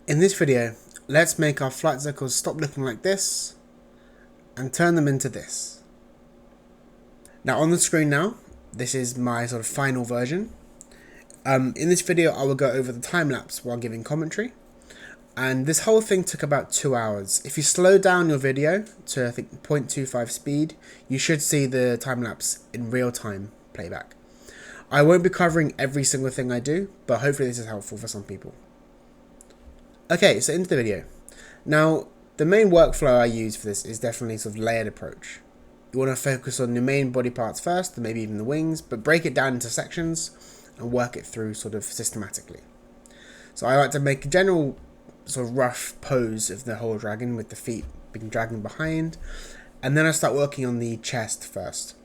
In this video, let's make our flight circles stop looking like this and turn them into this. Now on the screen now, this is my sort of final version. In this video, I will go over the time lapse while giving commentary. And this whole thing took about 2 hours. If you slow down your video to I think 0.25 speed, you should see the time lapse in real time playback. I won't be covering every single thing I do, but hopefully this is helpful for some people. Okay, so into the video. Now, the main workflow I use for this is definitely sort of layered approach. You want to focus on your main body parts first, and maybe even the wings, but break it down into sections and work it through sort of systematically. So I like to make a general sort of rough pose of the whole dragon with the feet being dragging behind, and then I start working on the chest first.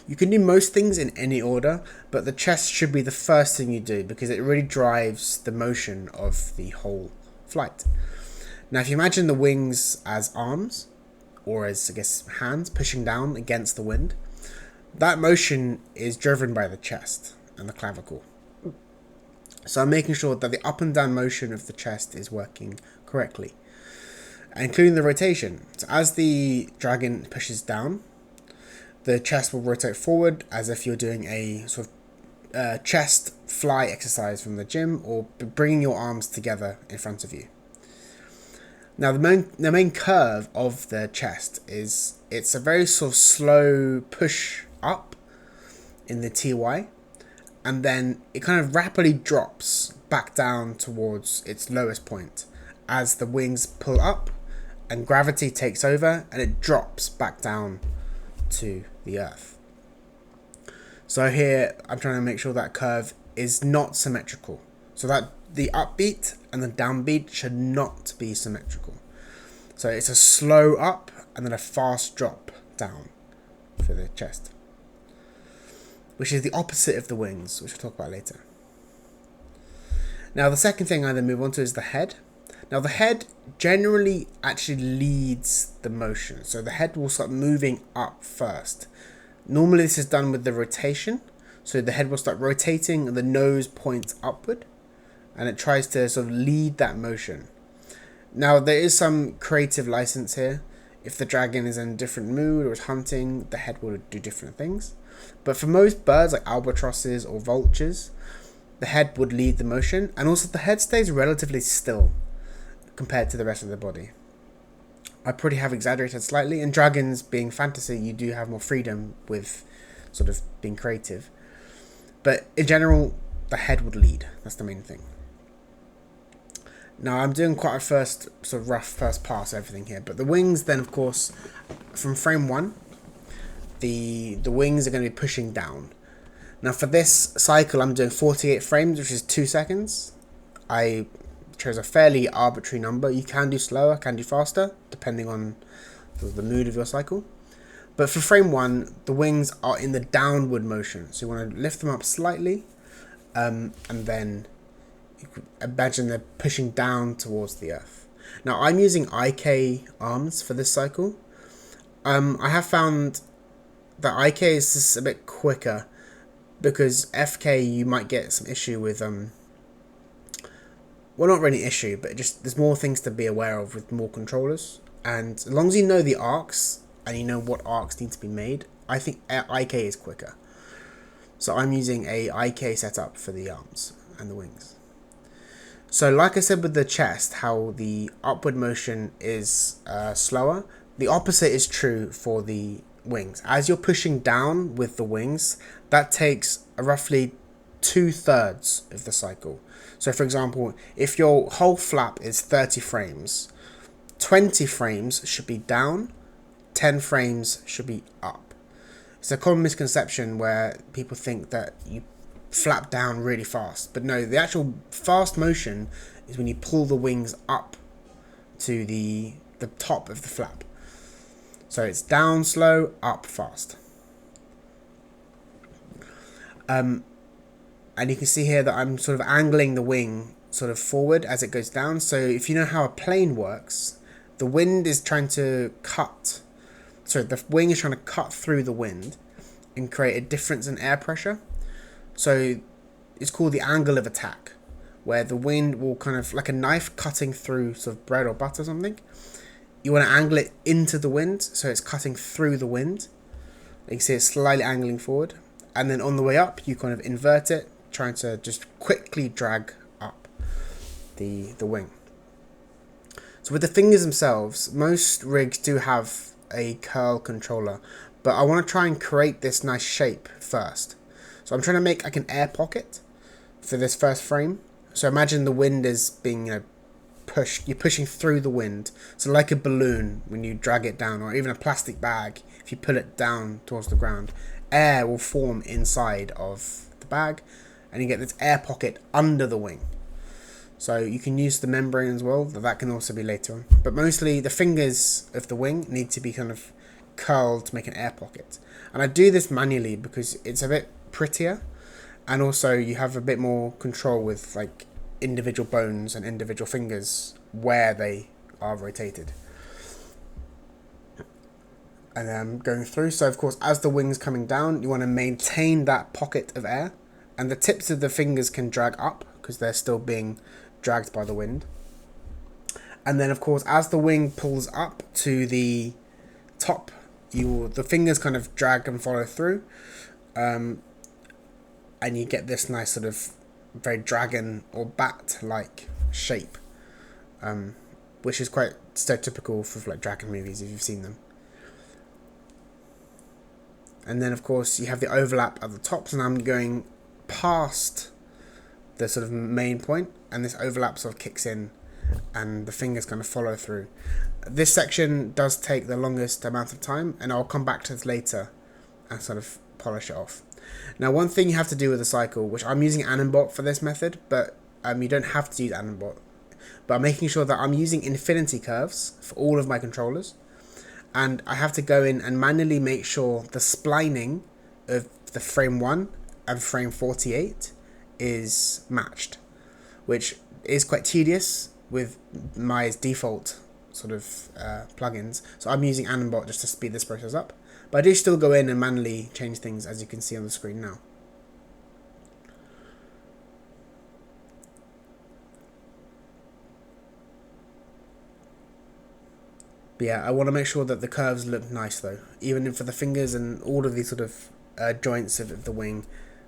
You can do most things in any order, but the chest should be the first thing you do because it really drives the motion of the whole flight. Now if you imagine the wings as arms, or as I guess hands pushing down against the wind, that motion is driven by the chest and the clavicle. So I'm making sure that the up and down motion of the chest is working correctly, including the rotation. So as the dragon pushes down, the chest will rotate forward as if you're doing a sort of chest fly exercise from the gym, or bringing your arms together in front of you. Now the main curve of the chest is, it's a very sort of slow push up in the TY, and then it kind of rapidly drops back down towards its lowest point as the wings pull up and gravity takes over and it drops back down to the earth. So here I'm trying to make sure that curve is not symmetrical, so that the upbeat and the downbeat should not be symmetrical. So it's a slow up and then a fast drop down for the chest, which is the opposite of the wings, which we'll talk about later. Now the second thing I then move on to is the head. Now the head generally actually leads the motion, so the head will start moving up first. Normally this is done with the rotation, so the head will start rotating and the nose points upward, and it tries to sort of lead that motion. Now there is some creative license here. If the dragon is in a different mood or is hunting, the head will do different things. But for most birds like albatrosses or vultures, the head would lead the motion, and also the head stays relatively still compared to the rest of the body. I probably have exaggerated slightly. In dragons being fantasy, you do have more freedom with sort of being creative. But in general, the head would lead. That's the main thing. Now I'm doing quite a sort of rough first pass of everything here. But the wings then, of course, from frame 1, the wings are going to be pushing down. Now for this cycle, I'm doing 48 frames, which is 2 seconds. I chose a fairly arbitrary number. You can do slower, can do faster, depending on the mood of your cycle. But for frame 1, the wings are in the downward motion. So you want to lift them up slightly, and then you could imagine they're pushing down towards the earth. Now I'm using IK arms for this cycle. I have found that IK is just a bit quicker, because FK you might get some issue with well, not really issue, but just there's more things to be aware of with more controllers. And as long as you know the arcs and you know what arcs need to be made, I think IK is quicker. So I'm using a IK setup for the arms and the wings. So like I said with the chest, how the upward motion is slower, the opposite is true for the wings. As you're pushing down with the wings, that takes roughly 2/3 of the cycle. So for example, if your whole flap is 30 frames, 20 frames should be down, 10 frames should be up. It's a common misconception where people think that you flap down really fast, but no, the actual fast motion is when you pull the wings up to the top of the flap. So it's down slow, up fast. And you can see here that I'm sort of angling the wing sort of forward as it goes down. So if you know how a plane works, the wind is trying to the wing is trying to cut through the wind and create a difference in air pressure. So it's called the angle of attack, where the wind will kind of, like a knife cutting through sort of bread or butter or something. You want to angle it into the wind, so it's cutting through the wind. You can see it's slightly angling forward. And then on the way up, you kind of invert it, trying to just quickly drag up the wing. So with the fingers themselves, most rigs do have a curl controller, but I want to try and create this nice shape first. So I'm trying to make like an air pocket for this first frame. So imagine the wind is being, pushed. You're pushing through the wind. So like a balloon when you drag it down, or even a plastic bag, if you pull it down towards the ground, air will form inside of the bag, and you get this air pocket under the wing. So you can use the membrane as well, that can also be later on. But mostly the fingers of the wing need to be kind of curled to make an air pocket. And I do this manually because it's a bit prettier, and also you have a bit more control with like individual bones and individual fingers where they are rotated. And then I'm going through, so of course as the wing's coming down, you want to maintain that pocket of air, and the tips of the fingers can drag up because they're still being dragged by the wind. And then of course as the wing pulls up to the top, the fingers kind of drag and follow through, and you get this nice sort of very dragon or bat like shape, which is quite stereotypical for like dragon movies if you've seen them. And then of course you have the overlap at the top, so now I'm going past the sort of main point, and this overlap sort of kicks in and the fingers kind of follow through. This section does take the longest amount of time, and I'll come back to this later and sort of polish it off. Now one thing you have to do with the cycle, which I'm using Animate for this method, but you don't have to use Animate, but I'm making sure that I'm using infinity curves for all of my controllers, and I have to go in and manually make sure the splining of the frame 1 and frame 48 is matched, which is quite tedious with my default sort of plugins. So I'm using Animate just to speed this process up, but I do still go in and manually change things, as you can see on the screen now. But yeah, I want to make sure that the curves look nice though, even for the fingers and all of these sort of joints of the wing,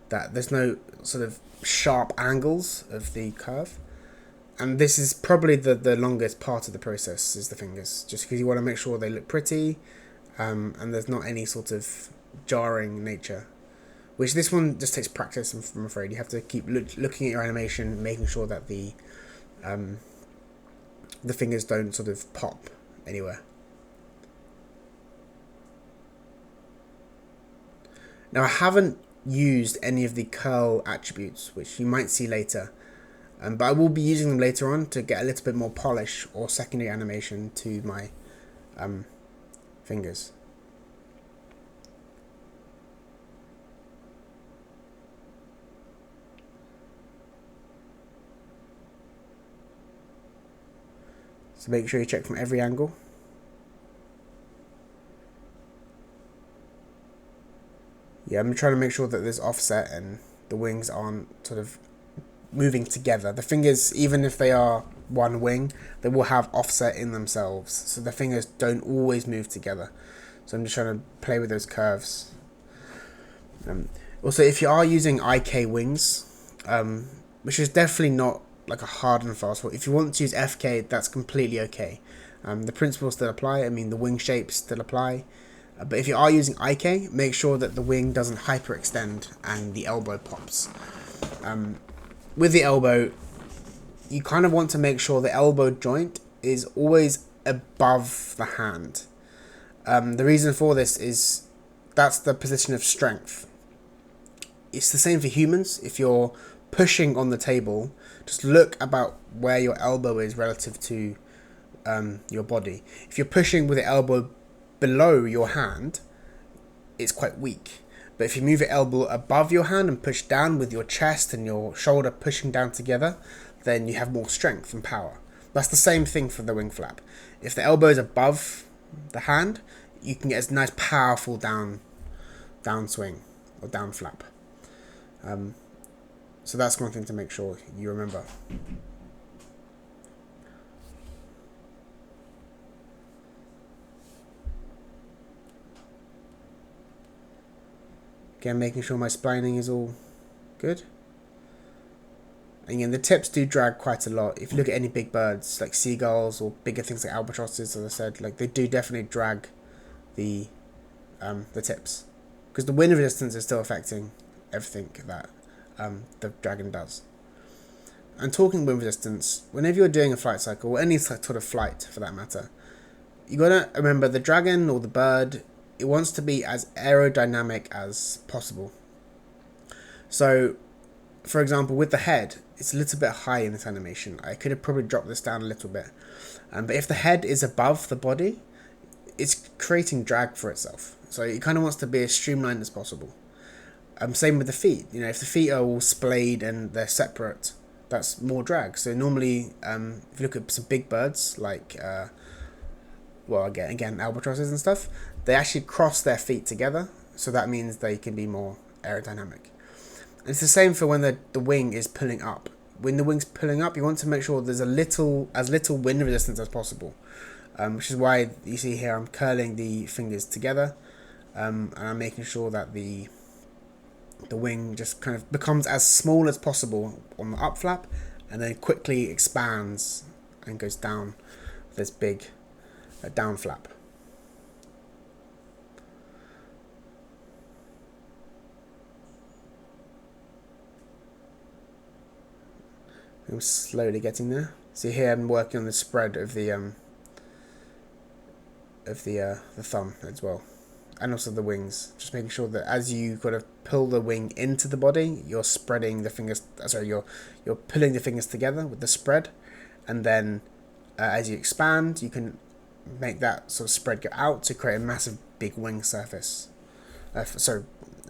that there's no sort of sharp angles of the curve. And this is probably the longest part of the process, is the fingers, just because you want to make sure they look pretty, and there's not any sort of jarring nature, which this one just takes practice. I'm afraid you have to keep looking at your animation, making sure that the fingers don't sort of pop anywhere. Now I haven't used any of the curl attributes, which you might see later, but I will be using them later on to get a little bit more polish or secondary animation to my fingers. So make sure you check from every angle. Yeah, I'm trying to make sure that there's offset and the wings aren't sort of moving together. The fingers, even if they are one wing, they will have offset in themselves, so the fingers don't always move together. So I'm just trying to play with those curves. Also, if you are using IK wings, which is definitely not like a hard and fast rule, if you want to use FK, that's completely okay. The principles still apply. I mean, the wing shapes still apply. But if you are using IK, make sure that the wing doesn't hyperextend and the elbow pops. With the elbow, you kind of want to make sure the elbow joint is always above the hand. The reason for this is that's the position of strength. It's the same for humans. If you're pushing on the table, just look about where your elbow is relative to your body. If you're pushing with the elbow below your hand, it's quite weak. But if you move your elbow above your hand and push down with your chest and your shoulder pushing down together, then you have more strength and power. That's the same thing for the wing flap. If the elbow is above the hand, you can get a nice powerful down swing or down flap. So that's one thing to make sure you remember. Again, making sure my splining is all good. And again, the tips do drag quite a lot. If you look at any big birds, like seagulls or bigger things like albatrosses, as I said, like they do definitely drag the tips, because the wind resistance is still affecting everything that the dragon does. And talking wind resistance, whenever you're doing a flight cycle, or any sort of flight for that matter, you gotta remember the dragon or the bird, it wants to be as aerodynamic as possible. So, for example, with the head, it's a little bit high in this animation. I could have probably dropped this down a little bit. But if the head is above the body, it's creating drag for itself. So it kind of wants to be as streamlined as possible. Same with the feet. You know, if the feet are all splayed and they're separate, that's more drag. So normally, if you look at some big birds, like, again, albatrosses and stuff, they actually cross their feet together. So that means they can be more aerodynamic. And it's the same for when the wing is pulling up. When the wing's pulling up, you want to make sure there's as little wind resistance as possible. Which is why you see here I'm curling the fingers together, and I'm making sure that the wing just kind of becomes as small as possible on the up flap, and then quickly expands and goes down this big down flap. I'm slowly getting there. See here I'm working on the spread of the thumb as well, and also the wings. Just making sure that as you kind of pull the wing into the body, you're spreading the fingers. You're pulling the fingers together with the spread, and then as you expand, you can make that sort of spread go out to create a massive big wing surface. The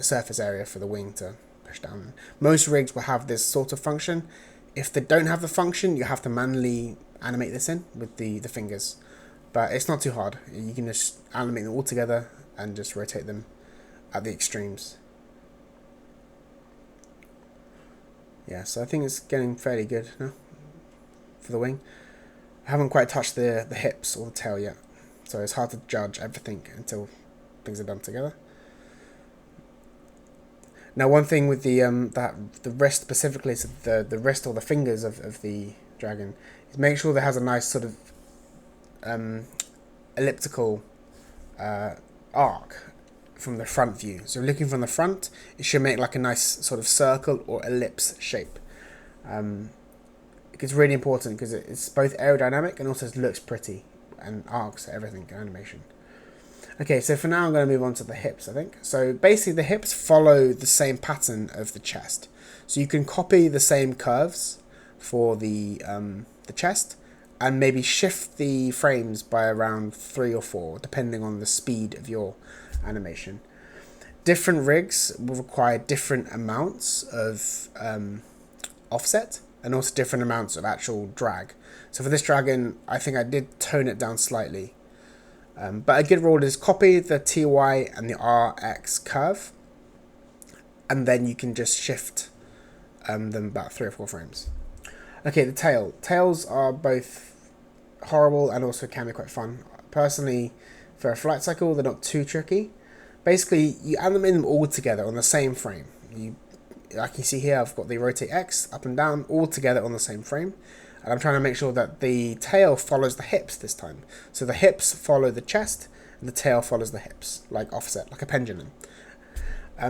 surface area for the wing to push down. Most rigs will have this sort of function. If they don't have the function, you have to manually animate this in with the fingers. But it's not too hard. You can just animate them all together and just rotate them at the extremes. Yeah, so I think it's getting fairly good now for the wing. I haven't quite touched the hips or the tail yet, so it's hard to judge everything until things are done together. Now, one thing with the wrist specifically, so the wrist or the fingers of the dragon, is make sure that it has a nice sort of elliptical arc from the front view. So looking from the front, it should make like a nice sort of circle or ellipse shape. It's really important because it's both aerodynamic and also looks pretty and arcs everything in animation. Okay, so for now I'm going to move on to the hips, I think. So basically the hips follow the same pattern of the chest. So you can copy the same curves for the chest, and maybe shift the frames by around 3 or 4, depending on the speed of your animation. Different rigs will require different amounts of offset, and also different amounts of actual drag. So for this dragon, I think I did tone it down slightly. But a good rule is copy the TY and the RX curve, and then you can just shift them about 3 or 4 frames. Okay, the tail. Tails are both horrible and also can be quite fun. Personally, for a flight cycle, they're not too tricky. Basically, you animate them all together on the same frame. Like you see here, I've got the rotate X up and down all together on the same frame. And I'm trying to make sure that the tail follows the hips this time. So the hips follow the chest, and the tail follows the hips, like offset, like a pendulum.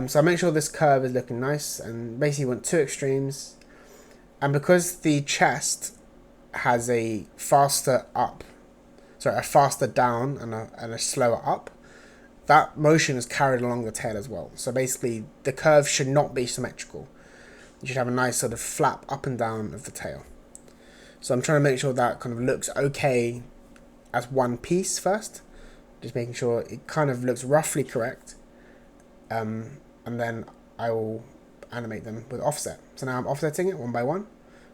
So I make sure this curve is looking nice, and basically want 2 extremes. And because the chest has a faster down and a slower up, that motion is carried along the tail as well. So basically, the curve should not be symmetrical. You should have a nice sort of flap up and down of the tail. So I'm trying to make sure that kind of looks okay as one piece first. Just making sure it kind of looks roughly correct. And then I will animate them with offset. So now I'm offsetting it one by one,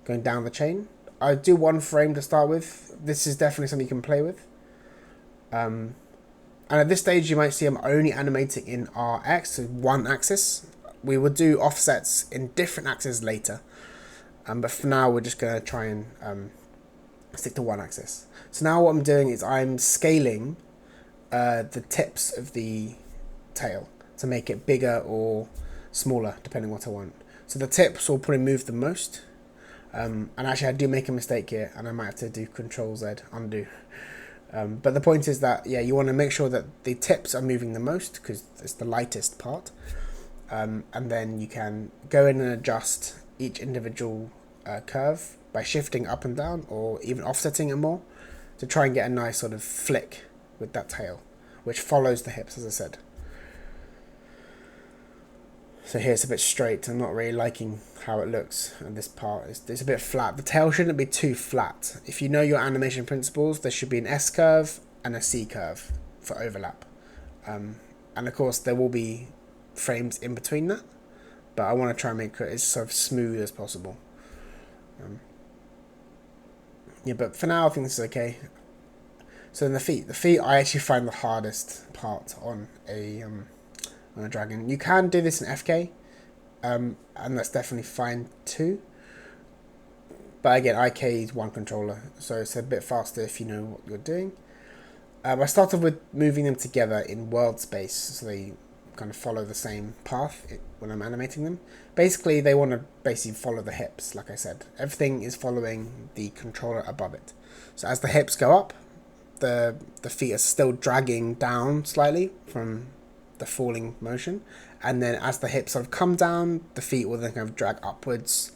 going down the chain. I do 1 frame to start with. This is definitely something you can play with. And at this stage you might see I'm only animating in RX, so 1 axis. We will do offsets in different axes later, but for now we're just going to try and stick to one axis. So now what I'm doing is I'm scaling the tips of the tail to make it bigger or smaller depending what I want. So the tips will probably move the most, and actually I do make a mistake here and I might have to do Control Z undo. But the point is that, yeah, you want to make sure that the tips are moving the most because it's the lightest part, and then you can go in and adjust each individual curve by shifting up and down or even offsetting it more to try and get a nice sort of flick with that tail, which follows the hips, as I said. So here it's a bit straight. I'm not really liking how it looks, and this part it's a bit flat. The tail shouldn't be too flat. If you know your animation principles, there should be an S curve and a C curve for overlap, and of course there will be frames in between that, but I want to try and make it as sort of smooth as possible. Yeah, but for now I think this is okay. So then the feet I actually find the hardest part on a dragon. You can do this in FK, and that's definitely fine too. But again, IK is one controller, so it's a bit faster if you know what you're doing. I started with moving them together in world space, so they kind of follow the same path when I'm animating them. Basically, they want to follow the hips, like I said. Everything is following the controller above it. So as the hips go up, the feet are still dragging down slightly from the falling motion, and then as the hips sort of come down, the feet will then kind of drag upwards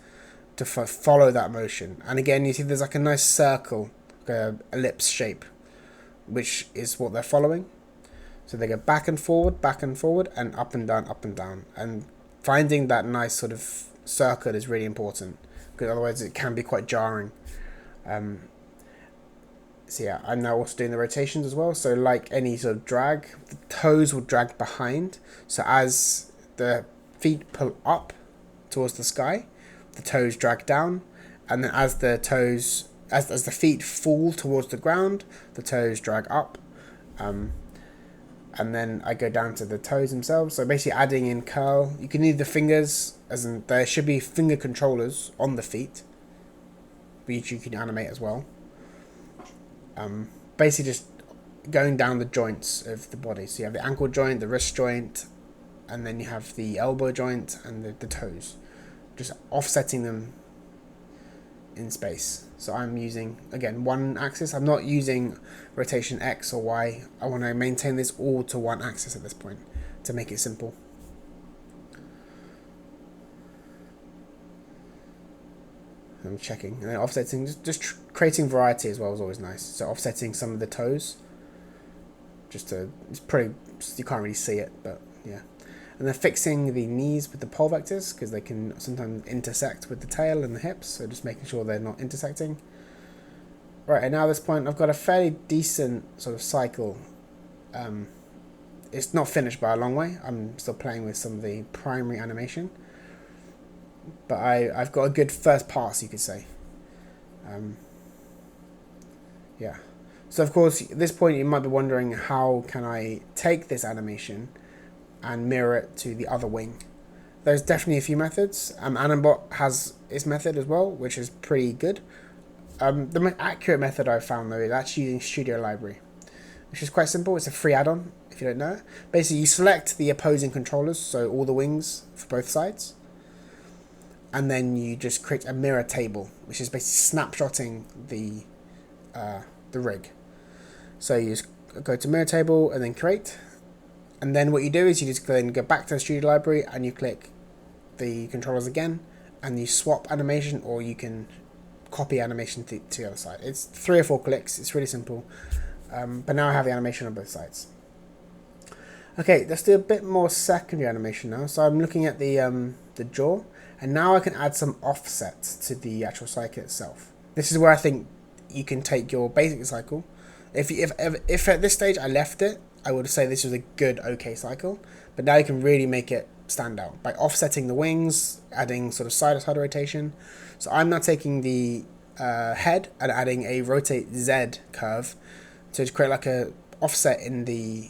to follow that motion. And again, you see there's like a nice circle, like a ellipse shape, which is what they're following. So they go back and forward, and up and down, and finding that nice sort of circle is really important, because otherwise it can be quite jarring. So yeah, I'm now also doing the rotations as well. So like any sort of drag, the toes will drag behind. So as the feet pull up towards the sky, the toes drag down, and then as the toes, as the feet fall towards the ground, the toes drag up. And then I go down to the toes themselves. So basically adding in curl. You can need the fingers, as in there should be finger controllers on the feet, which you can animate as well. Basically just going down the joints of the body. So you have the ankle joint, the wrist joint, and then you have the elbow joint and the toes. Just offsetting them in space. So I'm using, again, one axis. I'm not using rotation X or Y. I want to maintain this all to one axis at this point to make it simple. I'm checking, and then offsetting, just creating variety as well is always nice. So offsetting some of the toes, it's pretty, you can't really see it, but yeah. And then fixing the knees with the pole vectors, because they can sometimes intersect with the tail and the hips, so just making sure they're not intersecting. Right, and now at this point I've got a fairly decent sort of cycle. It's not finished by a long way. I'm still playing with some of the primary animation, but I've got a good first pass, you could say. Yeah. So of course, at this point you might be wondering, how can I take this animation and mirror it to the other wing? There's definitely a few methods. Animate has its method as well, which is pretty good. The most accurate method I've found though is actually using Studio Library, which is quite simple. It's a free add-on if you don't know it. Basically, you select the opposing controllers, so all the wings for both sides, and then you just create a mirror table, which is basically snapshotting the rig. So you just go to mirror table and then create, and then what you do is you just then go back to the Studio Library and you click the controllers again, and you swap animation, or you can copy animation to the other side. It's 3 or 4 clicks. It's really simple. But now I have the animation on both sides. Okay, let's do a bit more secondary animation now. So I'm looking at the jaw, and now I can add some offsets to the actual cycle itself. This is where I think you can take your basic cycle. If at this stage I left it, I would say this was a good, okay cycle. But now you can really make it stand out by offsetting the wings, adding sort of side-to-side rotation. So I'm now taking the head and adding a rotate Z curve to create like a offset in the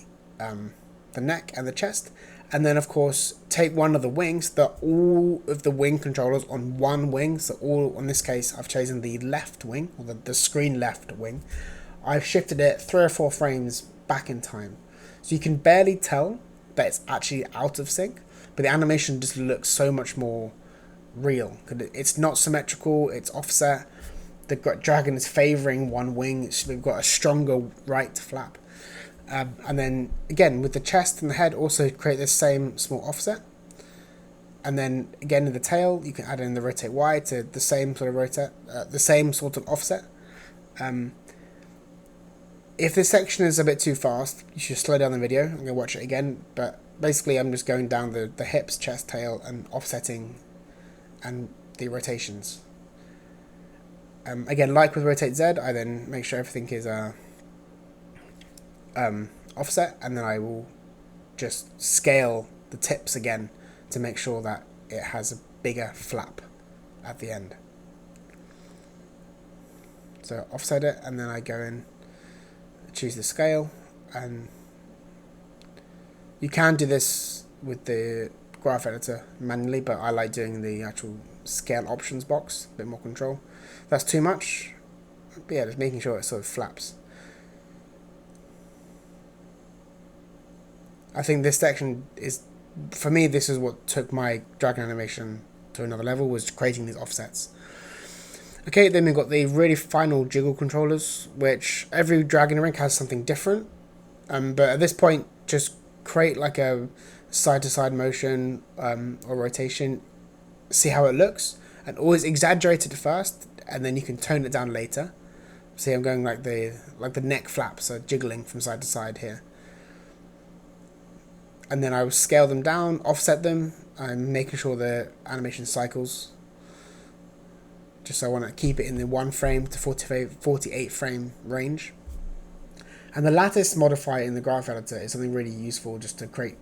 neck and the chest, And then of course take one of the wings, all of the wing controllers on one wing, so all, in this case I've chosen the left wing, or the screen left wing. I've shifted it 3 or 4 frames back in time, so you can barely tell that it's actually out of sync, but the animation just looks so much more real. It's not symmetrical, it's offset. The dragon is favouring one wing, we've got a stronger right flap. And then again with the chest and the head also create this same small offset. And then again in the tail you can add in the rotate Y to the same sort of rotate, the same sort of offset. If this section is a bit too fast, you should slow down the video and go watch it again. But basically I'm just going down the hips, chest, tail, and offsetting and the rotations. Again, like with Rotate Z, I then make sure everything is offset, and then I will just scale the tips again to make sure that it has a bigger flap at the end. So offset it, and then I go in, choose the scale, and you can do this with the graph editor manually, but I like doing the actual scale options box, a bit more control. That's too much, but yeah, just making sure it sort of flaps. I think this section is, for me, this is what took my dragon animation to another level, was creating these offsets. Okay, then we've got the really final jiggle controllers, which every dragon ring has something different. But at this point, just create like a side-to-side motion or rotation, see how it looks, and always exaggerate it first, and then you can tone it down later. See, I'm going like the neck flaps are jiggling from side to side here. And then I will scale them down, offset them, and making sure the animation cycles. Just so I want to keep it in the 1 frame to 48 frame range. And the lattice modifier in the graph editor is something really useful just to create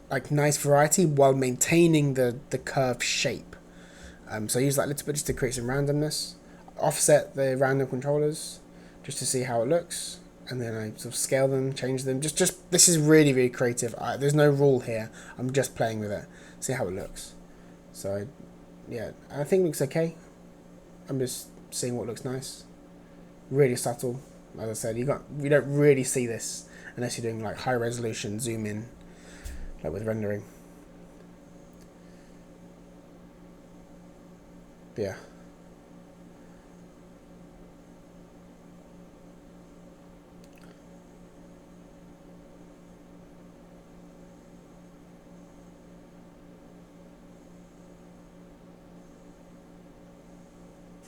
like nice variety while maintaining the curved shape. So I use that a little bit just to create some randomness. Offset the random controllers just to see how it looks, and then I sort of scale them, change them. Just this is really, really creative. There's no rule here. I'm just playing with it. See how it looks. So yeah, I think it looks okay. I'm just seeing what looks nice. Really subtle. As I said, you don't really see this unless you're doing like high resolution zoom in, like with rendering. But yeah.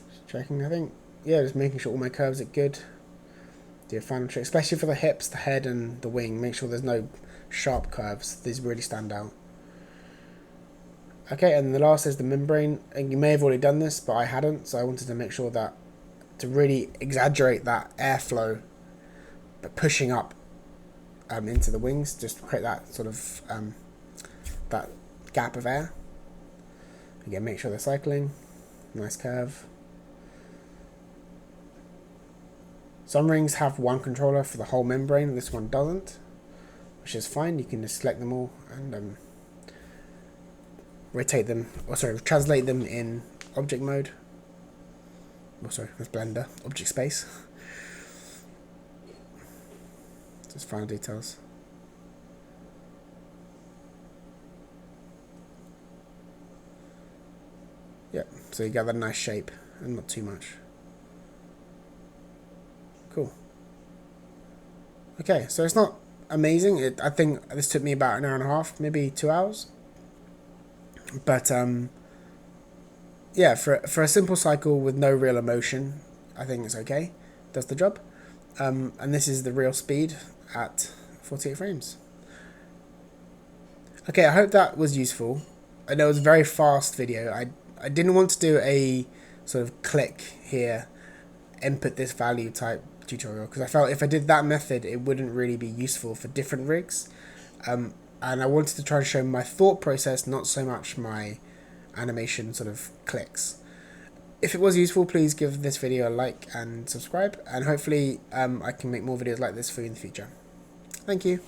Just checking, I think. Yeah, just making sure all my curves are good. Do a final trick, especially for the hips, the head, and the wing. Make sure there's no sharp curves. These really stand out. Okay, and the last is the membrane. And you may have already done this, but I hadn't, so I wanted to make sure that to really exaggerate that airflow, but pushing up into the wings, just create that sort of that gap of air. Again, make sure they're cycling. Nice curve. Some rings have one controller for the whole membrane, this one doesn't, which is fine. You can just select them all and rotate them, or sorry, translate them in object mode. Oh, sorry, that's Blender, object space. Just final details. Yep, so you get that nice shape and not too much. Cool. Okay, so it's not amazing. I think this took me about an hour and a half, maybe 2 hours. But yeah, for a simple cycle with no real emotion, I think it's okay. Does the job. And this is the real speed at 48 frames. Okay, I hope that was useful. I know it was a very fast video. I didn't want to do a sort of click here, input this value type tutorial, because I felt if I did that method it wouldn't really be useful for different rigs, and I wanted to try to show my thought process, not so much my animation sort of clicks. If it was useful, please give this video a like and subscribe, and hopefully I can make more videos like this for you in the future. Thank you.